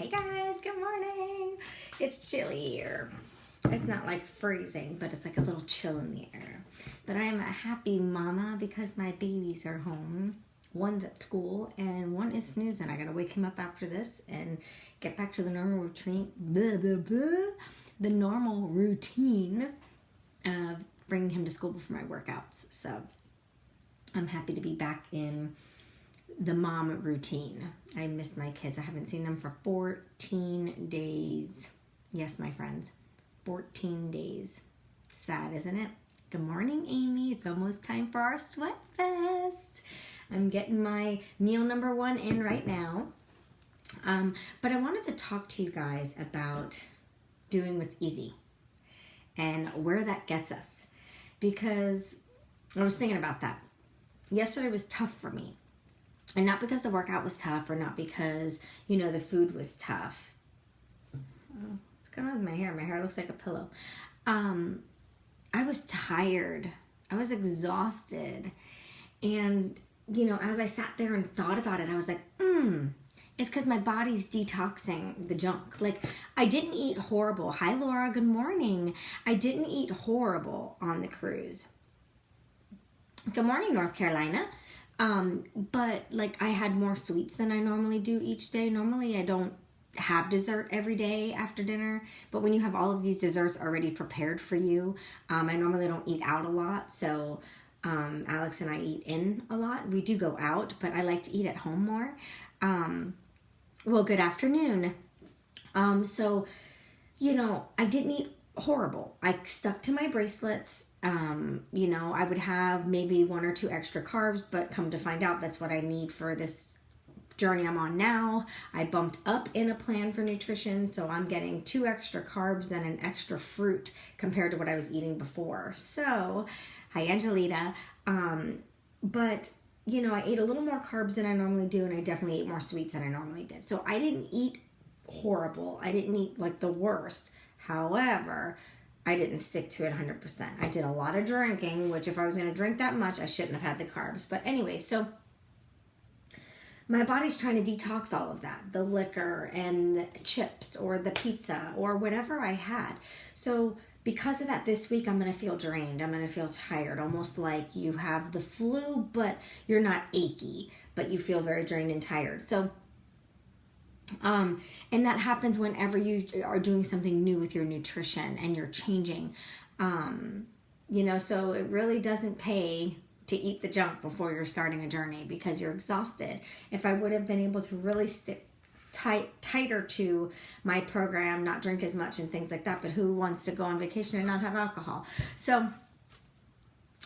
Hey guys, good morning. It's chilly here. It's not like freezing, but it's like a little chill in the air. But I am a happy mama because my babies are home. One's at school and one is snoozing. I gotta wake him up after this and get back to the normal routine. The normal routine of bringing him to school before my workouts. So I'm happy to be back in the mom routine. I missed my kids. I haven't seen them for 14 days. Yes, my friends, 14 days. Sad, isn't it? Good morning, Amy. It's almost time for our sweat fest. I'm getting my meal number 1 in right now. But I wanted to talk to you guys about doing what's easy and where that gets us, because I was thinking about that. Yesterday was tough for me. And not because the workout was tough or not because, the food was tough. Oh, what's going on with my hair? My hair looks like a pillow. I was tired. I was exhausted. And, as I sat there and thought about it, I was like, it's because my body's detoxing the junk. Like, I didn't eat horrible. Hi, Laura. Good morning. I didn't eat horrible on the cruise. Good morning, North Carolina. But I had more sweets than I normally do each day. Normally I don't have dessert every day after dinner, but when you have all of these desserts already prepared for you, I normally don't eat out a lot. So, Alex and I eat in a lot. We do go out, but I like to eat at home more. Well, good afternoon. So, I didn't eat horrible. I stuck to my bracelets. I would have maybe 1 or 2 extra carbs, but come to find out that's what I need for this journey I'm on now. I bumped up in a plan for nutrition, so I'm getting 2 extra carbs and an extra fruit compared to what I was eating before. So, hi Angelita. But I ate a little more carbs than I normally do, and I definitely ate more sweets than I normally did. So I didn't eat horrible. I didn't eat like the worst. However, I didn't stick to it 100%. I did a lot of drinking, which if I was going to drink that much, I shouldn't have had the carbs. But anyway, so my body's trying to detox all of that, the liquor and the chips or the pizza or whatever I had. So because of that, this week I'm going to feel drained. I'm going to feel tired, almost like you have the flu, but you're not achy, but you feel very drained and tired. So and that happens whenever you are doing something new with your nutrition and you're changing, so it really doesn't pay to eat the junk before you're starting a journey because you're exhausted. If I would have been able to really stick tighter to my program, not drink as much and things like that, but who wants to go on vacation and not have alcohol? So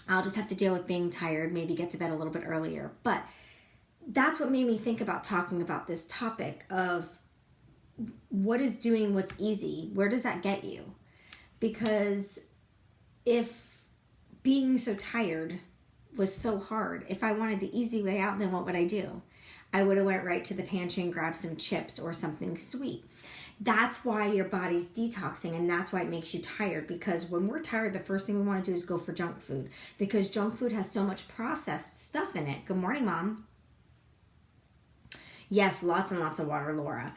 I'll just have to deal with being tired, maybe get to bed a little bit earlier. But that's what made me think about talking about this topic of what is doing what's easy. Where does that get you? Because if being so tired was so hard, if I wanted the easy way out, then what would I do? I would have went right to the pantry and grabbed some chips or something sweet. That's why your body's detoxing, and that's why it makes you tired, because when we're tired, the first thing we want to do is go for junk food, because junk food has so much processed stuff in it. Good morning, Mom. Yes, lots and lots of water, Laura.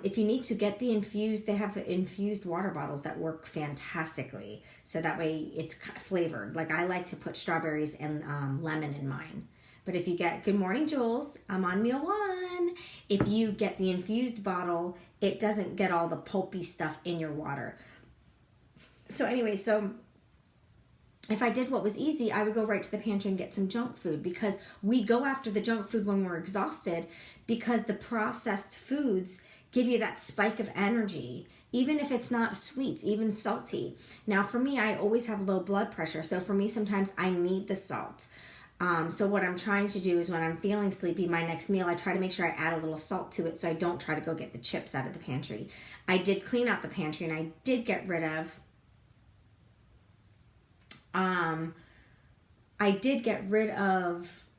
If you need to get the infused, they have infused water bottles that work fantastically. So that way it's flavored. Like I like to put strawberries and lemon in mine. But if you get, good morning, Jules, I'm on meal 1. If you get the infused bottle, it doesn't get all the pulpy stuff in your water. So anyway, if I did what was easy, I would go right to the pantry and get some junk food, because we go after the junk food when we're exhausted, because the processed foods give you that spike of energy, even if it's not sweets, even salty. Now for me, I always have low blood pressure. So for me, sometimes I need the salt. So what I'm trying to do is when I'm feeling sleepy, my next meal, I try to make sure I add a little salt to it so I don't try to go get the chips out of the pantry. I did clean out the pantry and I did get rid of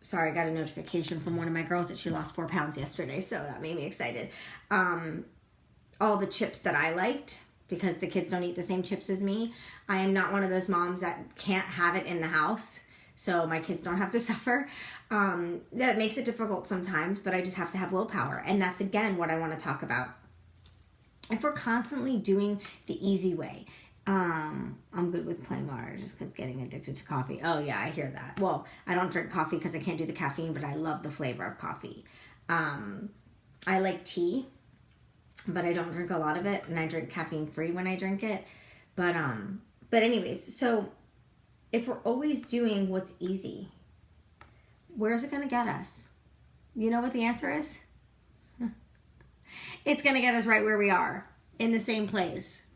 sorry, I got a notification from one of my girls that she lost 4 pounds yesterday, so that made me excited. All the chips that I liked, because the kids don't eat the same chips as me. I am not one of those moms that can't have it in the house. so my kids don't have to suffer. That makes it difficult sometimes, but I just have to have willpower. And that's, again, what I want to talk about. if we're constantly doing the easy way, I'm good with plain water just because getting addicted to coffee. Oh yeah, I hear that. Well, I don't drink coffee because I can't do the caffeine, but I love the flavor of coffee. I like tea, but I don't drink a lot of it, and I drink caffeine free when I drink it. But anyways, so if we're always doing what's easy, where's it going to get us? You know what the answer is? It's going to get us right where we are, in the same place.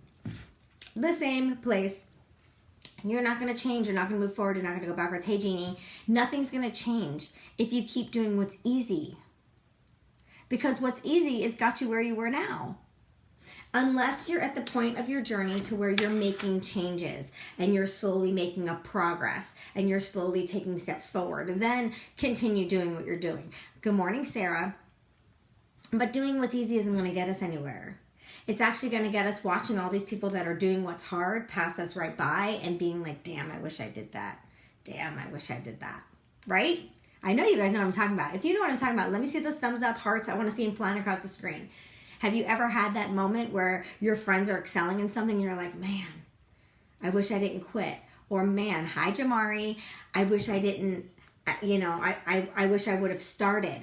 The same place. You're not going to change. You're not going to move forward. You're not going to go backwards. Hey, Jeannie, nothing's going to change if you keep doing what's easy. Because what's easy has got you where you were now. Unless you're at the point of your journey to where you're making changes and you're slowly making a progress and you're slowly taking steps forward, then continue doing what you're doing. Good morning, Sarah. But doing what's easy isn't going to get us anywhere. It's actually going to get us watching all these people that are doing what's hard pass us right by and being like, damn, I wish I did that. Damn, I wish I did that. Right? I know you guys know what I'm talking about. If you know what I'm talking about, let me see those thumbs up, hearts. I want to see them flying across the screen. Have you ever had that moment where your friends are excelling in something and you're like, man, I wish I didn't quit? Or man, hi Jamari, I wish I didn't, I wish I would have started.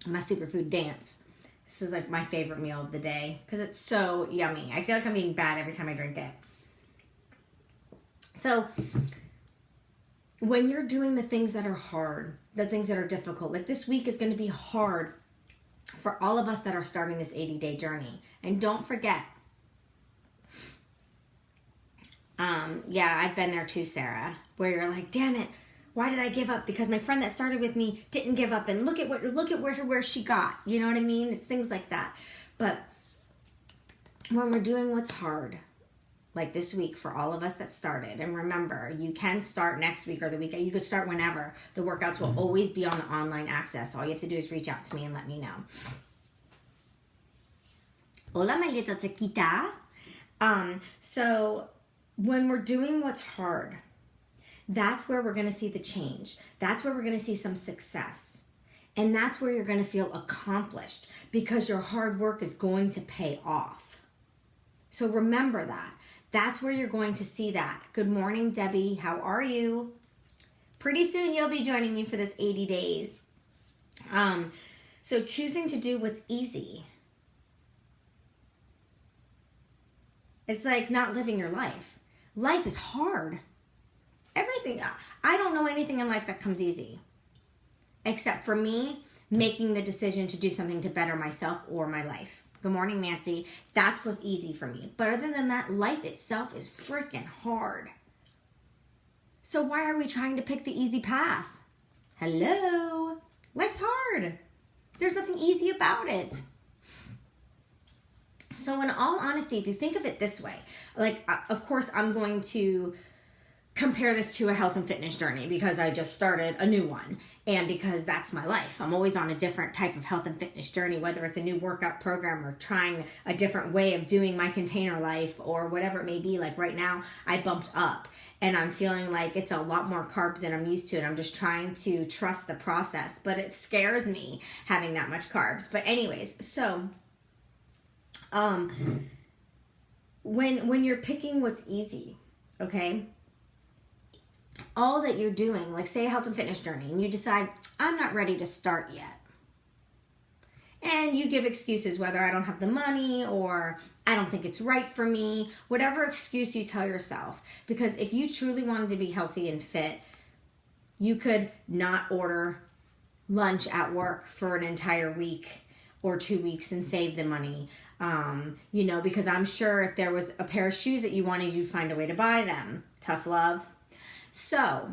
My superfood dance. This is like my favorite meal of the day because it's so yummy. I feel like I'm eating bad every time I drink it. So when you're doing the things that are hard, the things that are difficult, like this week is going to be hard for all of us that are starting this 80-day journey. And don't forget, I've been there too, Sarah, where you're like, damn it, why did I give up? Because my friend that started with me didn't give up, and look at where she got. You know what I mean? It's things like that. But when we're doing what's hard, like this week for all of us that started, and remember, you can start next week or the week. You could start whenever. The workouts will always be on the online access. All you have to do is reach out to me and let me know. Hola, my little chiquita. So when we're doing what's hard, that's where we're going to see the change. That's where we're going to see some success. And that's where you're going to feel accomplished because your hard work is going to pay off. So remember that. That's where you're going to see that. Good morning, Debbie. How are you? Pretty soon you'll be joining me for this 80 days. So choosing to do what's easy. It's like not living your life. Life is hard. Everything. I don't know anything in life that comes easy. Except for me making the decision to do something to better myself or my life. Good morning, Nancy. That was easy for me. But other than that, life itself is freaking hard. So why are we trying to pick the easy path? Hello? Life's hard. There's nothing easy about it. So in all honesty, if you think of it this way, like, of course, I'm going to compare this to a health and fitness journey because I just started a new one and because that's my life. I'm always on a different type of health and fitness journey, whether it's a new workout program or trying a different way of doing my container life or whatever it may be. Like right now, I bumped up and I'm feeling like it's a lot more carbs than I'm used to, and I'm just trying to trust the process, but it scares me having that much carbs. But anyways, so when you're picking what's easy, okay, all that you're doing, like say a health and fitness journey, and you decide, I'm not ready to start yet. And you give excuses, whether I don't have the money or I don't think it's right for me, whatever excuse you tell yourself. Because if you truly wanted to be healthy and fit, you could not order lunch at work for an entire week or 2 weeks and save the money. Because I'm sure if there was a pair of shoes that you wanted, you'd find a way to buy them. Tough love. So,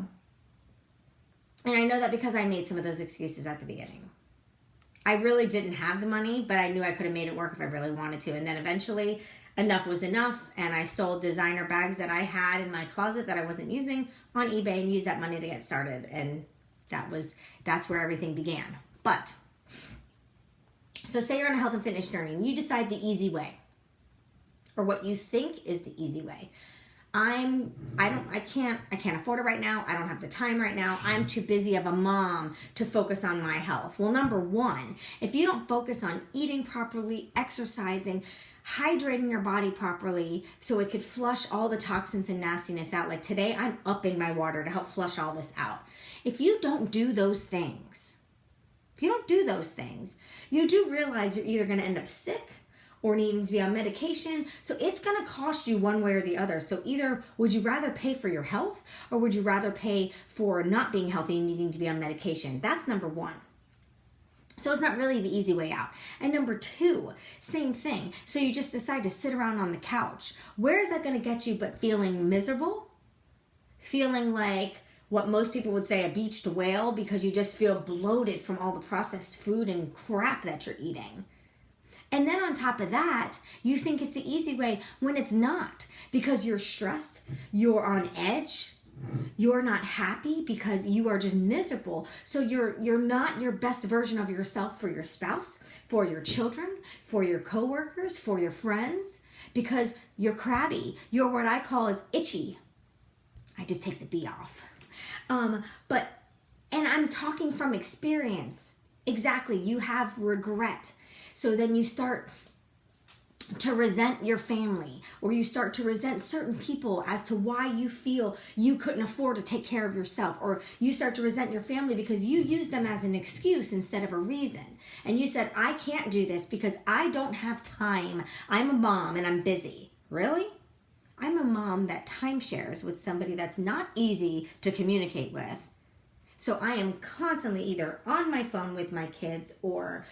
and I know that because I made some of those excuses at the beginning. I really didn't have the money, but I knew I could have made it work if I really wanted to. And then eventually enough was enough, and I sold designer bags that I had in my closet that I wasn't using on eBay and used that money to get started. And that's where everything began. But so say you're on a health and fitness journey and you decide the easy way, or what you think is the easy way. I can't afford it right now. I don't have the time right now. I'm too busy of a mom to focus on my health. Well, number one, if you don't focus on eating properly, exercising, hydrating your body properly so it could flush all the toxins and nastiness out. Like today, I'm upping my water to help flush all this out. If you don't do those things, you do realize you're either going to end up sick or needing to be on medication. So it's going to cost you one way or the other. So either would you rather pay for your health or would you rather pay for not being healthy and needing to be on medication? That's number one. So it's not really the easy way out. And number two, same thing. So you just decide to sit around on the couch. Where is that going to get you but feeling miserable? Feeling like what most people would say a beached whale because you just feel bloated from all the processed food and crap that you're eating. And then on top of that, you think it's the easy way when it's not, because you're stressed, you're on edge, you're not happy because you are just miserable. So you're not your best version of yourself for your spouse, for your children, for your coworkers, for your friends, because you're crabby. You're what I call is itchy. I just take the B off. And I'm talking from experience. Exactly, you have regret. So then you start to resent your family, or you start to resent certain people as to why you feel you couldn't afford to take care of yourself, or you start to resent your family because you use them as an excuse instead of a reason. And you said, I can't do this because I don't have time. I'm a mom and I'm busy. Really? I'm a mom that time shares with somebody that's not easy to communicate with. So I am constantly either on my phone with my kids or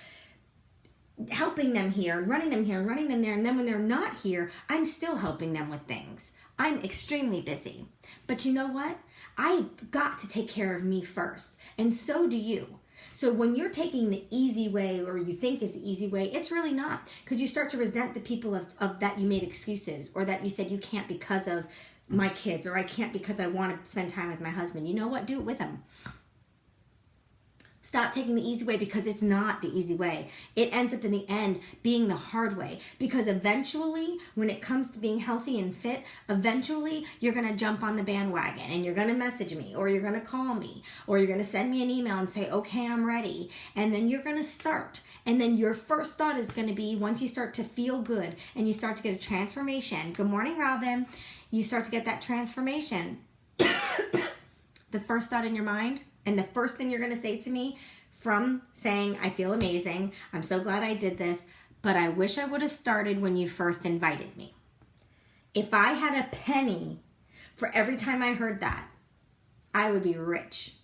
helping them here and running them here and running them there. And then when they're not here, I'm still helping them with things. I'm extremely busy. But you know what? I've got to take care of me first. And so do you. So when you're taking the easy way, or you think is the easy way, it's really not. Because you start to resent the people of that you made excuses, or that you said you can't because of my kids, or I can't because I want to spend time with my husband. You know what? Do it with them. Stop taking the easy way, because it's not the easy way. It ends up in the end being the hard way, because eventually when it comes to being healthy and fit, eventually you're going to jump on the bandwagon and you're going to message me, or you're going to call me, or you're going to send me an email and say, okay, I'm ready. And then you're going to start. And then your first thought is going to be, once you start to feel good and you start to get a transformation. Good morning, Robin. You start to get that transformation. The first thought in your mind, and the first thing you're going to say to me, from saying, I feel amazing, I'm so glad I did this, but I wish I would have started when you first invited me. If I had a penny for every time I heard that, I would be rich.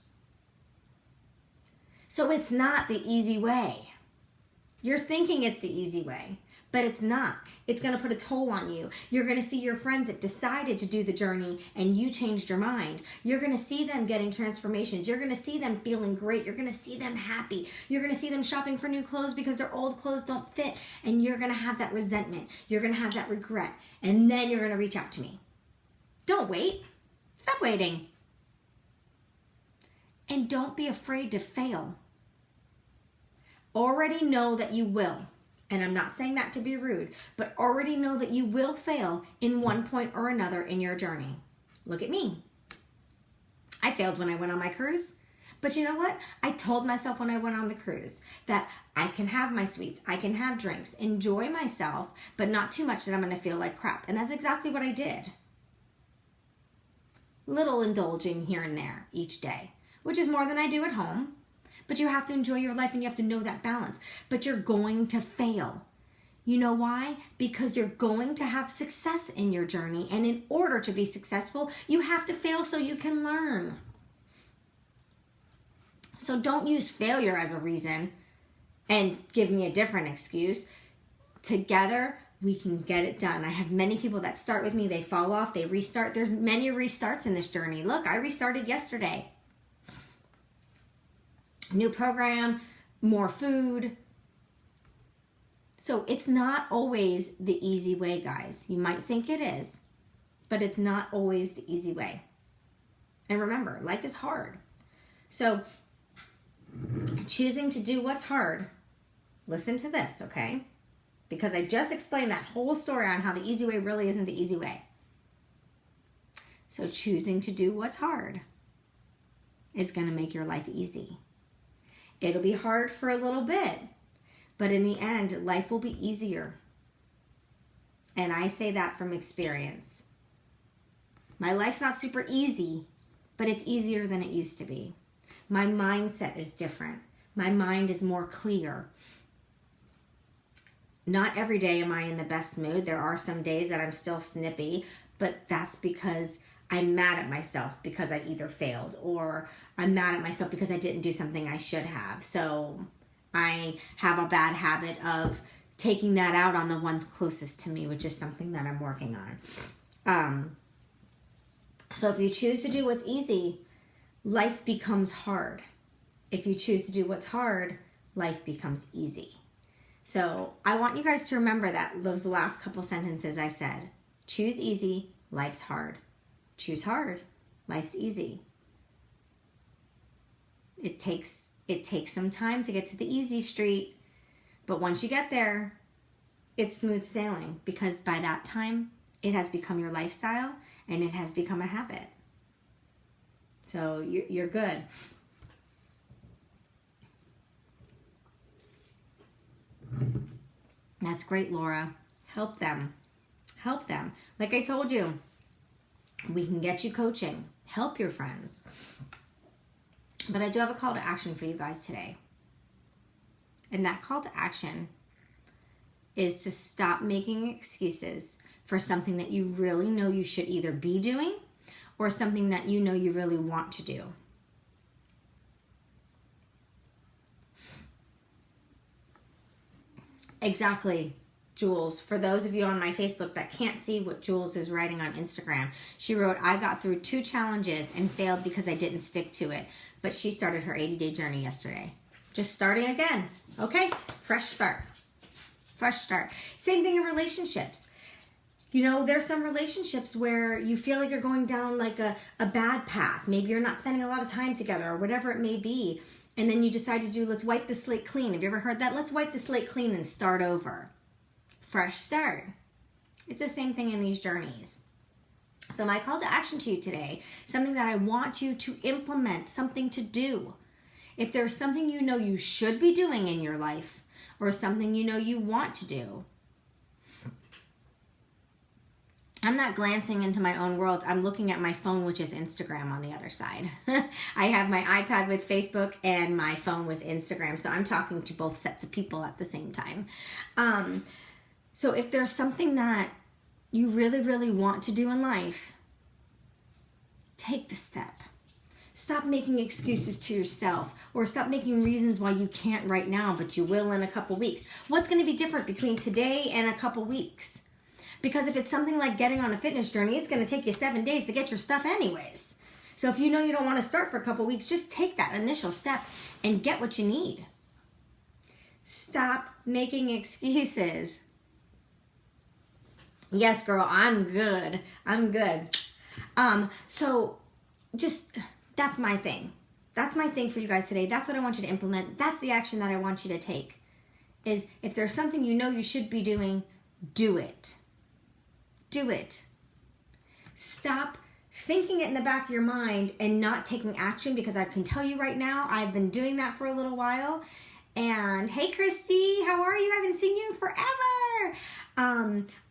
So it's not the easy way. You're thinking it's the easy way, but it's not. It's going to put a toll on you. You're going to see your friends that decided to do the journey and you changed your mind. You're going to see them getting transformations. You're going to see them feeling great. You're going to see them happy. You're going to see them shopping for new clothes because their old clothes don't fit. And you're going to have that resentment. You're going to have that regret. And then you're going to reach out to me. Don't wait. Stop waiting. And don't be afraid to fail. Already know that you will. And I'm not saying that to be rude, but already know that you will fail in one point or another in your journey. Look at me. I failed when I went on my cruise. But you know what? I told myself when I went on the cruise that I can have my sweets, I can have drinks, enjoy myself, but not too much that I'm going to feel like crap. And that's exactly what I did. Little indulging here and there each day, which is more than I do at home. But you have to enjoy your life and you have to know that balance. But you're going to fail. You know why? Because you're going to have success in your journey. And in order to be successful, you have to fail so you can learn. So don't use failure as a reason and give me a different excuse. Together, we can get it done. I have many people that start with me. They fall off. They restart. There's many restarts in this journey. Look, I restarted yesterday. New program, more food. So it's not always the easy way, guys. You might think it is, but it's not always the easy way. And remember, life is hard. So choosing to do what's hard, listen to this, okay? Because I just explained that whole story on how the easy way really isn't the easy way. So choosing to do what's hard is going to make your life easy. It'll be hard for a little bit, but in the end, life will be easier. And I say that from experience. My life's not super easy, but it's easier than it used to be. My mindset is different. My mind is more clear. Not every day am I in the best mood. There are some days that I'm still snippy, but that's because I'm mad at myself because I either failed, or I'm mad at myself because I didn't do something I should have. So I have a bad habit of taking that out on the ones closest to me, which is something that I'm working on. So if you choose to do what's easy, life becomes hard. If you choose to do what's hard, life becomes easy. So I want you guys to remember that, those last couple sentences I said. Choose easy, life's hard. Choose hard, life's easy. It takes some time to get to the easy street, but once you get there, it's smooth sailing, because by that time, it has become your lifestyle and it has become a habit. So you're good. That's great, Laura. Help them. Help them. Like I told you, we can get you coaching. Help your friends. But I do have a call to action for you guys today. And that call to action is to stop making excuses for something that you really know you should either be doing or something that you know you really want to do. Exactly, Jules. For those of you on my Facebook that can't see what Jules is writing on Instagram, she wrote, I got through 2 challenges and failed because I didn't stick to it. But she started her 80-day journey yesterday. Just starting again. Okay, fresh start. Fresh start. Same thing in relationships. You know, there's some relationships where you feel like you're going down like a bad path. Maybe you're not spending a lot of time together or whatever it may be. And then you decide to do, let's wipe the slate clean. Have you ever heard that? Let's wipe the slate clean and start over. Fresh start. It's the same thing in these journeys. So my call to action to you today, something that I want you to implement, something to do. If there's something you know you should be doing in your life, or something you know you want to do, I'm not glancing into my own world. I'm looking at my phone, which is Instagram on the other side. I have my iPad with Facebook and my phone with Instagram. So I'm talking to both sets of people at the same time. So if there's something that you really, really want to do in life, take the step. Stop making excuses to yourself, or stop making reasons why you can't right now, but you will in a couple weeks. What's going to be different between today and a couple weeks? Because if it's something like getting on a fitness journey, it's going to take you 7 days to get your stuff anyways. So if you know you don't want to start for a couple weeks, just take that initial step and get what you need. Stop making excuses. Yes, girl, I'm good. I'm good. So just, that's my thing. That's my thing for you guys today. That's what I want you to implement. That's the action that I want you to take. Is if there's something you know you should be doing, do it. Do it. Stop thinking it in the back of your mind and not taking action, because I can tell you right now, I've been doing that for a little while. And hey, Christy, how are you? I haven't seen you in forever.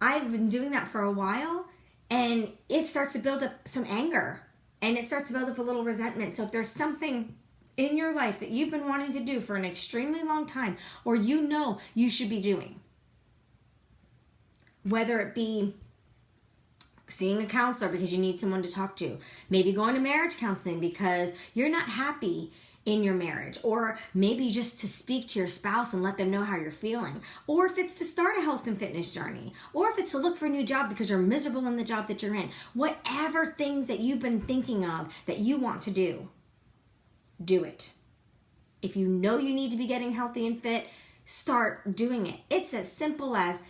I've been doing that for a while, and it starts to build up some anger, and it starts to build up a little resentment. So if there's something in your life that you've been wanting to do for an extremely long time, or you know you should be doing, whether it be seeing a counselor because you need someone to talk to, maybe going to marriage counseling because you're not happy in your marriage, or maybe just to speak to your spouse and let them know how you're feeling, or if it's to start a health and fitness journey, or if it's to look for a new job because you're miserable in the job that you're in, whatever things that you've been thinking of that you want to do it. If you know you need to be getting healthy and fit, start doing it. It's as simple as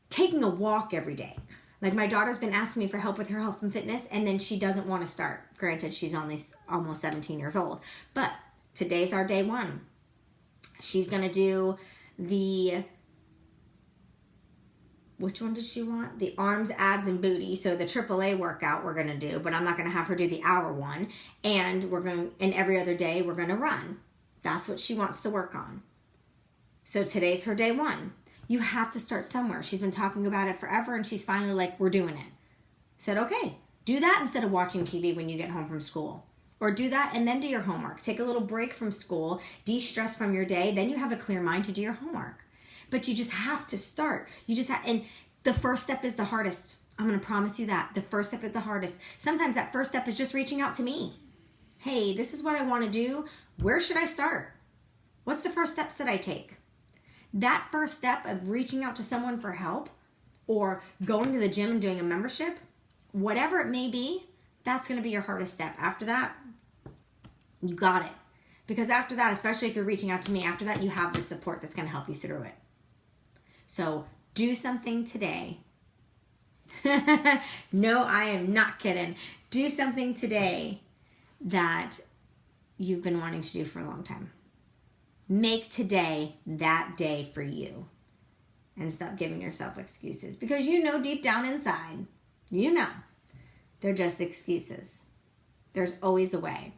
taking a walk every day. Like, my daughter's been asking me for help with her health and fitness, and then she doesn't want to start. Granted, she's only almost 17 years old. But today's our day 1. She's going to do the which one does she want? The arms, abs, and booty. So the AAA workout we're going to do, but I'm not going to have her do the hour one. And every other day we're going to run. That's what she wants to work on. So today's her day one. You have to start somewhere. She's been talking about it forever, and she's finally like, we're doing it. Said, okay, do that instead of watching TV when you get home from school. Or do that and then do your homework. Take a little break from school, de-stress from your day, then you have a clear mind to do your homework. But you just have to start. And the first step is the hardest. I'm going to promise you that. The first step is the hardest. Sometimes that first step is just reaching out to me. Hey, this is what I want to do. Where should I start? What's the first steps that I take? That first step of reaching out to someone for help or going to the gym and doing a membership, whatever it may be, that's going to be your hardest step. After that, you got it. Because after that, especially if you're reaching out to me, after that, you have the support that's going to help you through it. So do something today. No, I am not kidding. Do something today that you've been wanting to do for a long time. Make today that day for you. And stop giving yourself excuses. Because you know deep down inside, you know, they're just excuses. There's always a way.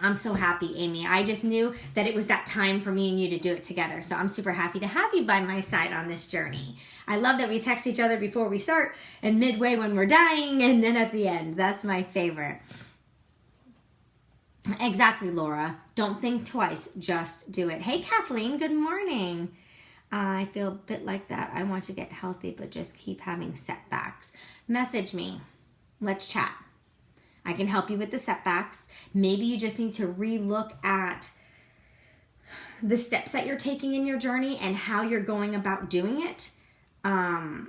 I'm so happy, Amy. I just knew that it was that time for me and you to do it together. So I'm super happy to have you by my side on this journey. I love that we text each other before we start and midway when we're dying and then at the end. That's my favorite. Exactly, Laura. Don't think twice. Just do it. Hey, Kathleen. Good morning. I feel a bit like that. I want to get healthy, but just keep having setbacks. Message me. Let's chat. I can help you with the setbacks. Maybe you just need to relook at the steps that you're taking in your journey and how you're going about doing it. And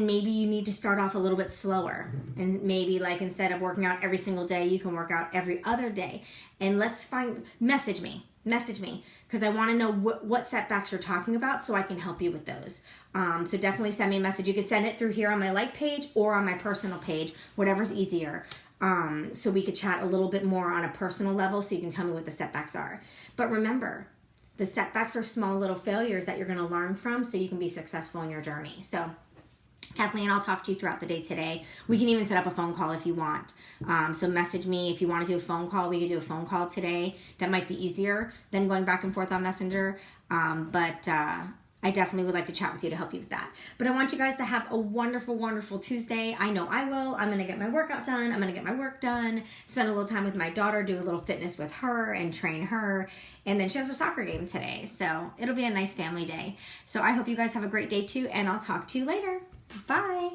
maybe you need to start off a little bit slower. And maybe like instead of working out every single day, you can work out every other day. And message me, because I want to know what setbacks you're talking about so I can help you with those. So definitely send me a message. You can send it through here on my like page or on my personal page, whatever's easier. So we could chat a little bit more on a personal level so you can tell me what the setbacks are. But remember, the setbacks are small little failures that you're going to learn from so you can be successful in your journey. So Kathleen, I'll talk to you throughout the day today. We can even set up a phone call if you want. So message me if you want to do a phone call. We could do a phone call today. That might be easier than going back and forth on Messenger. But I definitely would like to chat with you to help you with that. But I want you guys to have a wonderful, wonderful Tuesday. I know I will. I'm going to get my workout done. I'm going to get my work done. Spend a little time with my daughter. Do a little fitness with her and train her. And then she has a soccer game today. So it'll be a nice family day. So I hope you guys have a great day too. And I'll talk to you later. Bye.